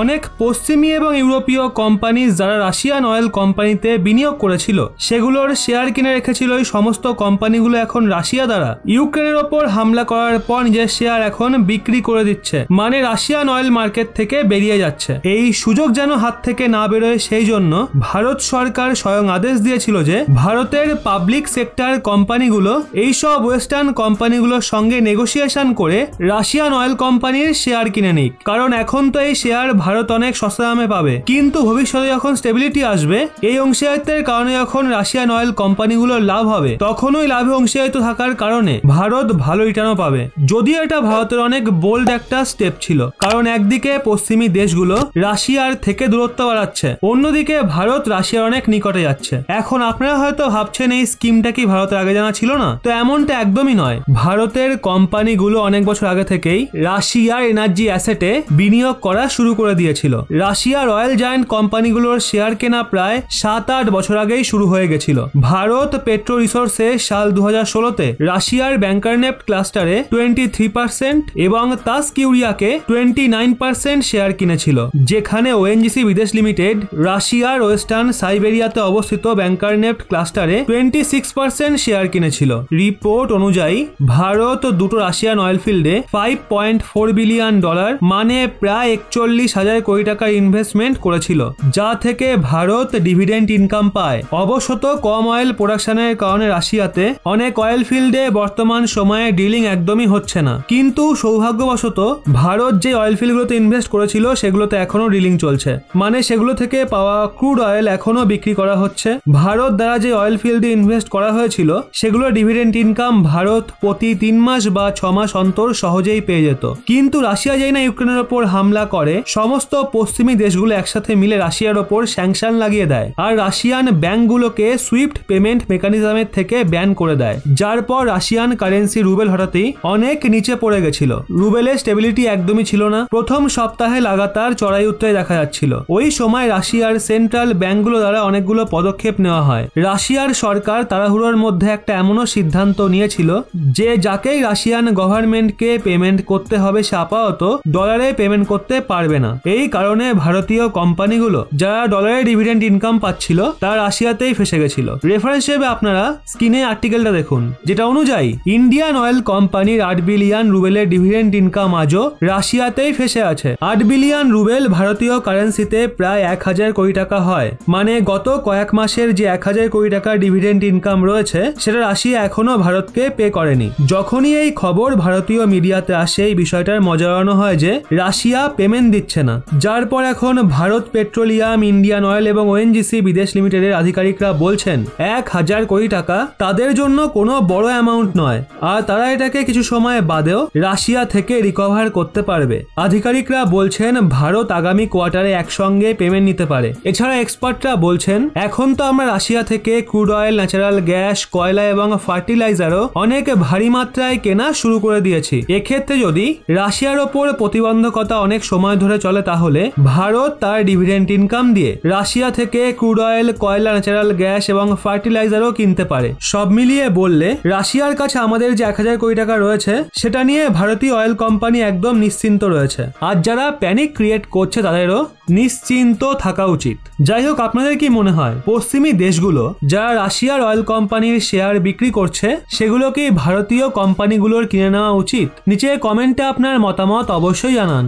অনেক পশ্চিমী এবং ইউরোপীয় কোম্পানি যারা রাশিয়ান অয়েল কোম্পানিতে বিনিয়োগ করেছিল সেগুলোর শেয়ার কিনে রেখেছিল। এই সমস্ত কোম্পানিগুলো এখন রাশিয়া দ্বারা ইউক্রেনের ওপর হামলা করার পর নিজের শেয়ার এখন বিক্রি করে দিচ্ছে, মানে রাশিয়ান অয়েল মার্কেট থেকে বেরিয়ে যাচ্ছে। এই সুযোগ যেন হাত থেকে না বেরোয় সেই জন্য ভারত সরকার স্বয়ং আদেশ দিয়েছিল যে ভারতের পাবলিক সেক্টর কোম্পানিগুলো এইসব ওয়েস্টার্ন কোম্পানিগুলোর সঙ্গে নেগোসিয়েশন করে রাশিয়ান অয়েল কোম্পানির শেয়ার কিনে নিক, কারণ এখন তো এই শেয়ার ভারত অনেক সস্তা দামে পাবে, কিন্তু ভবিষ্যতে যখন স্টেবিলিটি আসবে এই অংশীদারিত্বের কারণে যখন রাশিয়ান অয়েল কোম্পানিগুলোর লাভ হবে তখন ওই লাভে অংশীদারিত্ব থাকার কারণে ভারত ভালো রিটার্নও পাবে। যদিও এটা ভারতের অনেক বোল্ড একটা স্টেপ ছিল, কারণ একদিকে পশ্চিমী দেশগুলো রাশিয়ার থেকে দূরত্ব বাড়াচ্ছে, অন্যদিকে ভারত রাশিয়ার অনেক নিকটে যাচ্ছে। এখন আপনারা হয়তো ভাবছেন এই স্কিমটা কি ভারতের আগে জানা ছিল না? তো এমনটা একদমই নয়। ভারতের কোম্পানিগুলো অনেক বছর আগে থেকেই রাশিয়ার এনার্জি অ্যাসেটে বিনিয়োগ করা শুরু করে দিয়েছিল। রাশিয়ার অয়েল জায়ান্ট কোম্পানিগুলোর শেয়ার কেনা প্রায় 7-8 বছর আগেই শুরু হয়ে গেছিল। ভারত পেট্রো রিসোর্সে সাল 2016-তে রাশিয়ার ব্যাংকারনেফট ক্লাস্টারে 23% এবং তাস্ক ইউরিয়াকে 29% শেয়ার কিনেছিল, যেখানে ওএনজিসি বিদেশ লিমিটেড রাশিয়ার ওয়েস্টার্ন সাইবেরিয়াতে অবস্থিত ব্যাংকারনেফট ক্লাস্টারে 26% শেয়ার কিনেছিল। রিপোর্ট অনুযায়ী ভারত দুটো রাশিয়ান অয়েল ফিল্ডে $5.4 বিলিয়ন মানে প্রায় 41,000 কোটি টাকার ইনভেস্টমেন্ট করেছিল, যা থেকে ভারত ডিভিডেন্ড ইনকাম পায়। অবশ্য কম অয়েল প্রোডাকশনের কারণে রাশিয়াতে অনেক অয়েল ফিল্ডে বর্তমান সময়ে ডিলিং একদমই হচ্ছে না, কিন্তু সৌভাগ্যবশত ভারত যে অয়েল ফিল্ডগুলোতে ইনভেস্ট করেছিল সেগুলোতে এখনো ডিলিং চলছে, মানে সেগুলো থেকে পাওয়া ক্রুড অয়েল এখনো বিক্রি করা হচ্ছে। ভারত দ্বারা যে অয়েল ফিল্ডে ইনভেস্ট করা হয়েছিল সেগুলো ডিভিডেন্ড ইনকাম ভারত প্রতি 3 মাস বা 6 মাস অন্তর সহজেই পেয়ে যেত, কিন্তু রাশিয়া যেই না ইউক্রেনের ওপর হামলা করে সমস্ত পশ্চিমী দেশগুলো একসাথে মিলে রাশিয়ার ওপর স্যাংশন লাগিয়ে দেয় আর রাশিয়ান ব্যাংকগুলোকে সুইফট পেমেন্ট মেকানিজমের থেকে ব্যান করে দেয়, যার পর রাশিয়ান কারেন্সি রুবেল হঠাৎই অনেক নিচে পড়ে গেছিল। রুবেলের স্টেবিলিটি একদমই ছিল না, প্রথম সপ্তাহে লাগাতার চড়াই উত্তরায় দেখা যাচ্ছিল। ওই সময় রাশিয়ার সেন্ট্রাল ব্যাংকগুলো দ্বারা অনেকগুলো পদক্ষেপ নেওয়া হয়। রাশিয়ার সরকার তাড়াহুড়োর মধ্যে একটা এমনও সিদ্ধান্ত নিয়েছিল যে যাকেই রাশিয়ান গভর্নমেন্টকে পেমেন্ট করতে হবে সে আপাতত ডলারে পেমেন্ট করতে পারবে না। এই কারণে ভারতীয় কোম্পানিগুলো যারা ডলারে ডিভিডেন্ড ইনকাম পাচ্ছিল তারা রাশিয়াতেই ফেসে গেছিল। রেফারেন্স হিসেবে আপনারা স্ক্রিনে আর্টিকেলটা দেখুন, যেটা অনুযায়ী ইন্ডিয়ান অয়েল কোম্পানির 8 বিলিয়ন রুবেলের ডিভিডেন্ড ইনকাম আজও রাশিয়াতেই ফেসে আছে। 8 বিলিয়ন রুবেল ভারতীয় কারেন্সিতে প্রায় 1000 কোটি টাকা হয়, মানে গত কয়েক মাসের যে 1000 কোটি টাকার ডিভিডেন্ড ইনকাম রয়েছে সেটা রাশিয়া এখনো ভারতকে পে করেনি। যখনই এই খবর ভারতীয় মিডিয়াতে আসে এই বিষয়টার মজা উড়ানো হয় যে রাশিয়া পেমেন্ট দিচ্ছে না, যার পর এখন ভারত পেট্রোলিয়াম, ইন্ডিয়ান অয়েল এবং ওএনজিসি বিদেশ লিমিটেডের আধিকারিকরা বলছেন 1000 কোটি টাকা তাদের জন্য কোনো বড় অ্যামাউন্ট নয়, আর তারা এটাকে কিছু সময় বাদেও রাশিয়া থেকে রিকভার করতে পারবে। আধিকারিকরা বলছেন ভারত আগামী কোয়ার্টারে একসঙ্গে পেমেন্ট নিতে পারে। এছাড়া এক্সপার্টরা বলছেন এখন তো আমরা রাশিয়া থেকে ক্রুড অয়েল, ন্যাচারাল গ্যাস, কয়লা এবং ফার্টিলাইজারও অনেক ভারী মাত্রায় কেনা শুরু করে দিয়েছি। এক্ষেত্রে যদি রাশিয়ার ওপর প্রতিবন্ধকতা অনেক সময় ধরে চলে তাহলে ভারত তার ডিভিডেন্ড ইনকাম দিয়ে রাশিয়া থেকে ক্রুড অয়েল, কয়লা, ন্যাচারাল গ্যাস এবং ফার্টিলাইজারও কিনতে পারে। সব মিলিয়ে বললে রাশিয়ার কাছে আমাদের যে 1000 কোটি টাকা রয়েছে সেটা নিয়ে ভারতীয় অয়েল কোম্পানি একদম নিশ্চিন্ত রয়েছে, আর যারা প্যানিক ক্রিয়েট করছে তাদেরও নিশ্চিন্ত থাকা উচিত। যাই হোক, আপনাদের কি মনে হয় পশ্চিমী দেশগুলো যারা রাশিয়ার অয়েল কোম্পানির শেয়ার বিক্রি করছে সেগুলো কি ভারতীয় কোম্পানিগুলোর কিনে নেওয়া উচিত? নিচে কমেন্টে আপনার মতামত অবশ্যই জানান।